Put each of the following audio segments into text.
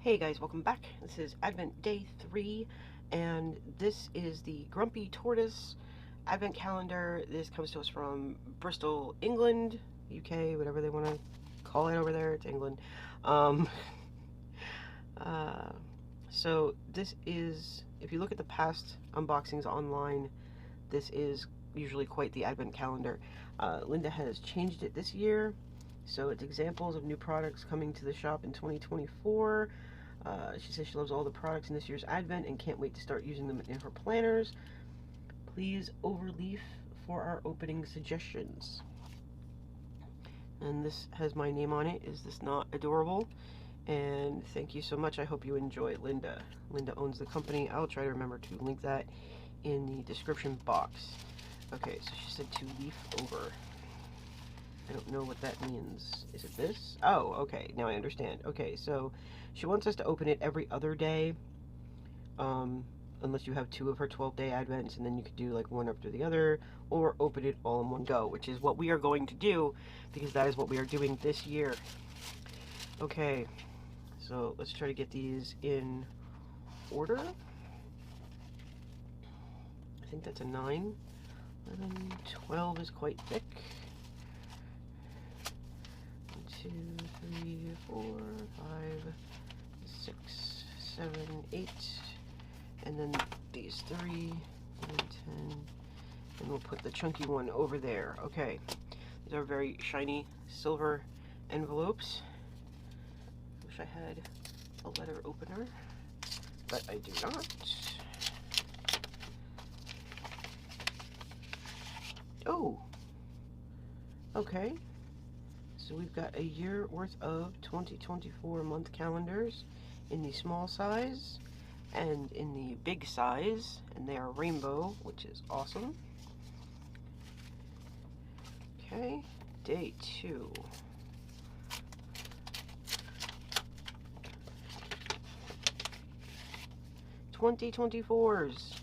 Hey guys, welcome back. This is Advent Day 3, and this is the Grumpy Tortoise Advent Calendar. This comes to us from Bristol, England, UK, whatever they want to call it over there. It's England. Um, uh, so this is, if you look at the past unboxings online, this is usually quite the Advent Calendar. Linda has changed it this year, so it's examples of new products coming to the shop in 2024. She says she loves all the products in this year's Advent and can't wait to start using them in her planners. Please overleaf for our opening suggestions. And this has my name on it. Is this not adorable? And thank you so much. I hope you enjoy, Linda. Linda owns the company. I'll try to remember to link that in the description box. Okay, so she said to leaf over. I don't know what that means. Is it this? Oh, okay. Now I understand. Okay, so she wants us to open it every other day, unless you have 2 of her 12-day Advents, and then you could do like one after the other, or open it all in one go, which is what we are going to do, because that is what we are doing this year. Okay, so let's try to get these in order. I think that's a 9. 11, 12 is quite thick. 2, 3, 4, 5, 6, 7, 8, and then these 3, 9, 10, and we'll put the chunky one over there. Okay, these are very shiny silver envelopes. Wish I had a letter opener, but I do not. Oh, okay. So we've got a year worth of 2024 month calendars in the small size and in the big size, and they are rainbow, which is awesome. Okay, day 2. $20.24s.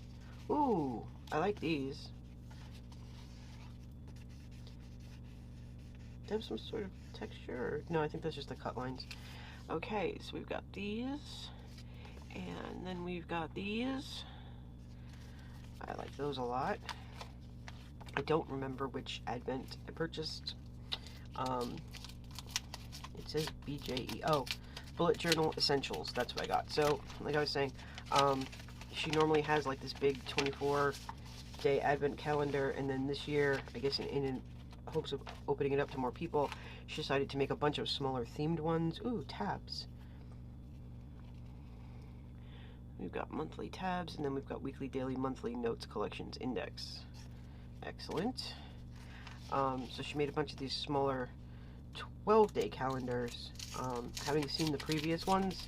Ooh, I like these. They have some sort of texture. No, I think that's just the cut lines. Okay, so we've got these, and then we've got these. I like those a lot. I don't remember which Advent I purchased. It says BJE. Oh, Bullet Journal Essentials. That's what I got. So, like I was saying, she normally has like this big 24-day Advent calendar, and then this year, I guess in hopes of opening it up to more people, she decided to make a bunch of smaller themed ones. Ooh, tabs. We've got monthly tabs, and then we've got weekly, daily, monthly notes, collections, index. Excellent. So she made a bunch of these smaller 12-day calendars. Having seen the previous ones,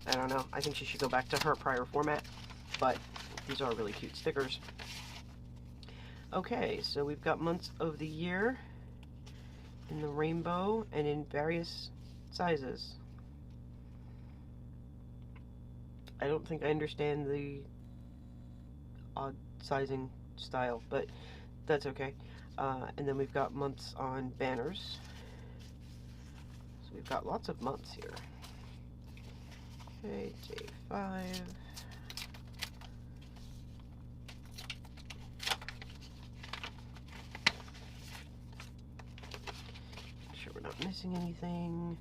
I don't know. I think she should go back to her prior format, but these are really cute stickers. Okay, so we've got months of the year in the rainbow and in various sizes. I don't think I understand the odd sizing style, but that's okay. And then we've got months on banners. So we've got lots of months here. Okay, day 5. Make sure we're not missing anything.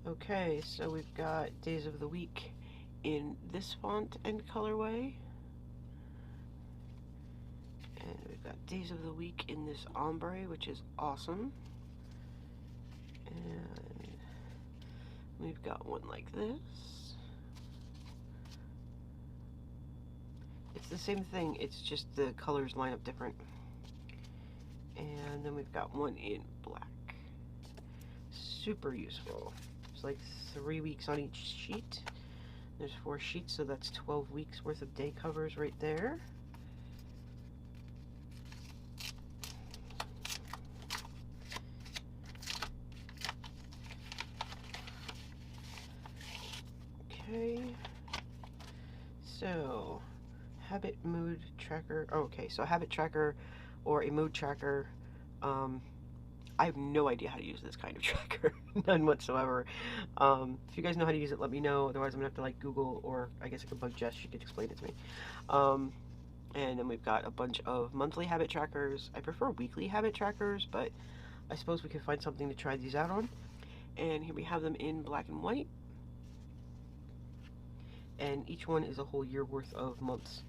Okay, so we've got days of the week in this font and colorway. And we've got days of the week in this ombre, which is awesome. And we've got one like this. It's the same thing, it's just the colors line up different. And then we've got one in black. Super useful. It's like 3 weeks on each sheet. There's 4 sheets, so that's 12 weeks worth of day covers right there. Okay, so habit mood tracker. Oh, okay, so habit tracker or a mood tracker. I have no idea how to use this kind of tracker. None whatsoever. If you guys know how to use it, let me know. Otherwise, I'm going to have to like Google, or I guess I could bug Jess. She could explain it to me. And then we've got a bunch of monthly habit trackers. I prefer weekly habit trackers, but I suppose we could find something to try these out on. And here we have them in black and white. And each one is a whole year worth of months.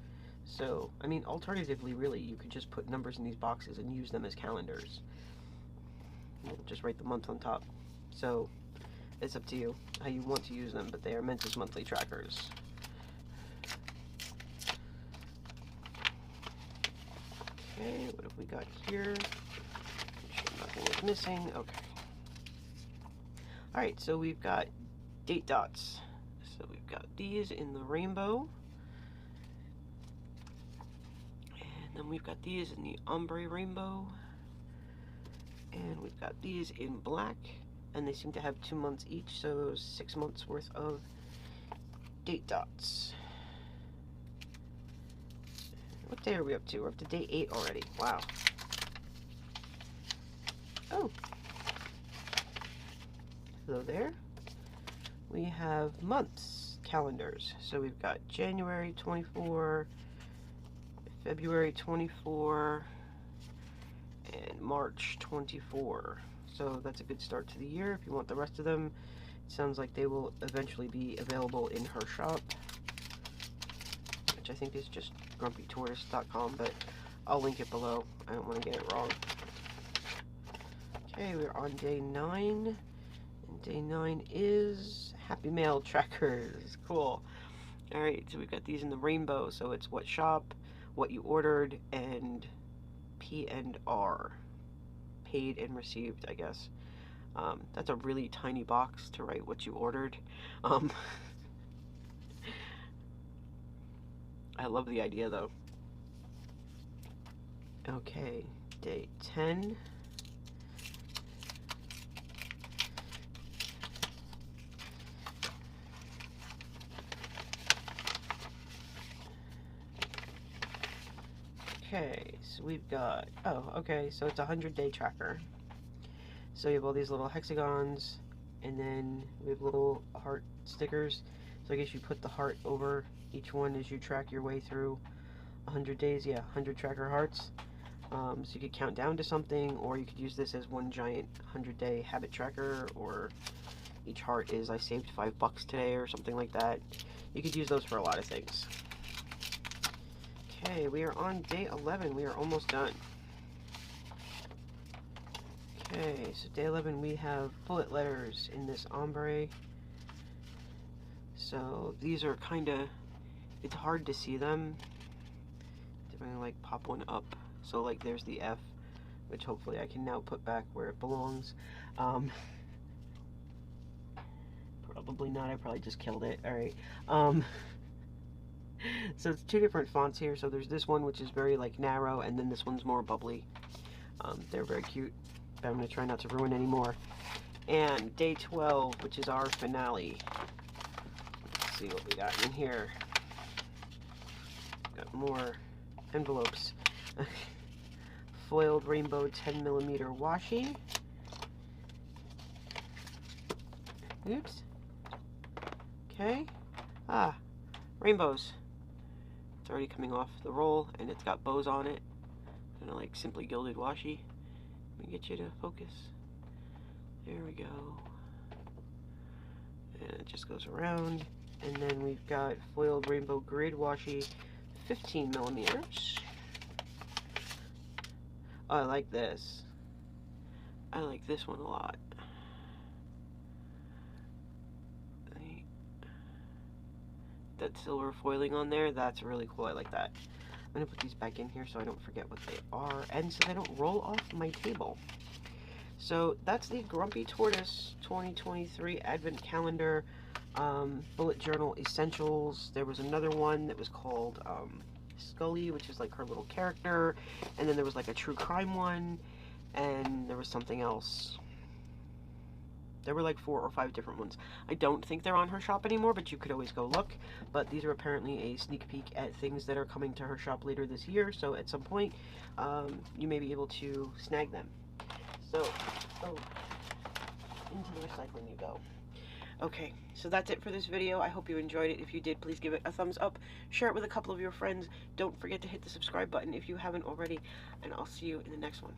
So, I mean, alternatively, really, you could just put numbers in these boxes and use them as calendars. Just write the month on top. So, it's up to you how you want to use them, but they are meant as monthly trackers. Okay, what have we got here? Make sure nothing is missing. Okay. Alright, so we've got date dots. So we've got these in the rainbow. And then we've got these in the ombre rainbow. And we've got these in black. And they seem to have 2 months each, so 6 months worth of date dots. What day are we up to? We're up to day 8 already. Wow. Oh. Hello there. We have months calendars. So we've got January 24, February 24, and March 24. So that's a good start to the year. If you want the rest of them, it sounds like they will eventually be available in her shop, which I think is just grumpytortoise.com, but I'll link it below. I don't want to get it wrong. Okay, we're on day 9. And day 9 is Happy Mail trackers. Cool. Alright, so we've got these in the rainbow. So it's what shop, what you ordered, and P&R. Paid and received, I guess. That's a really tiny box to write what you ordered. I love the idea, though. Okay, day 10. Okay, so we've got, oh, okay, so it's a 100-day tracker. So you have all these little hexagons, and then we have little heart stickers. So I guess you put the heart over each one as you track your way through 100 days. Yeah, 100 tracker hearts. So you could count down to something, or you could use this as one giant 100-day habit tracker, or each heart is I saved $5 today or something like that. You could use those for a lot of things. Okay, we are on day 11. We are almost done. Okay, so day 11 we have bullet letters in this ombre. So these are kind of, it's hard to see them. I'm going to like pop one up. So like there's the F, which hopefully I can now put back where it belongs. Probably not, I probably just killed it. Alright. So it's 2 different fonts here. So there's this one which is very like narrow, and then this one's more bubbly. They're very cute, but I'm going to try not to ruin any more. And day 12, which is our finale. Let's see what we got in here. Got more envelopes. Foiled rainbow 10mm washi. Oops. Okay. Ah, rainbows. It's already coming off the roll, and it's got bows on it. Kind of like simply gilded washi. Let me get you to focus. There we go. And it just goes around. And then we've got foiled rainbow grid washi, 15mm. Oh, I like this. I like this one a lot. That silver foiling on there, that's really cool. I like that. I'm going to put these back in here so I don't forget what they are, and so they don't roll off my table. So that's the Grumpy Tortoise 2023 Advent Calendar Bullet Journal Essentials. There was another one that was called Scully, which is like her little character, and then there was like a true crime one, and there was something else. There were like 4 or 5 different ones. I don't think they're on her shop anymore, but you could always go look. But these are apparently a sneak peek at things that are coming to her shop later this year, so at some point you may be able to snag them. So, oh, into the recycling you go. Okay, so that's it for this video. I hope you enjoyed it. If you did, please give it a thumbs up. Share it with a couple of your friends. Don't forget to hit the subscribe button if you haven't already. And I'll see you in the next one.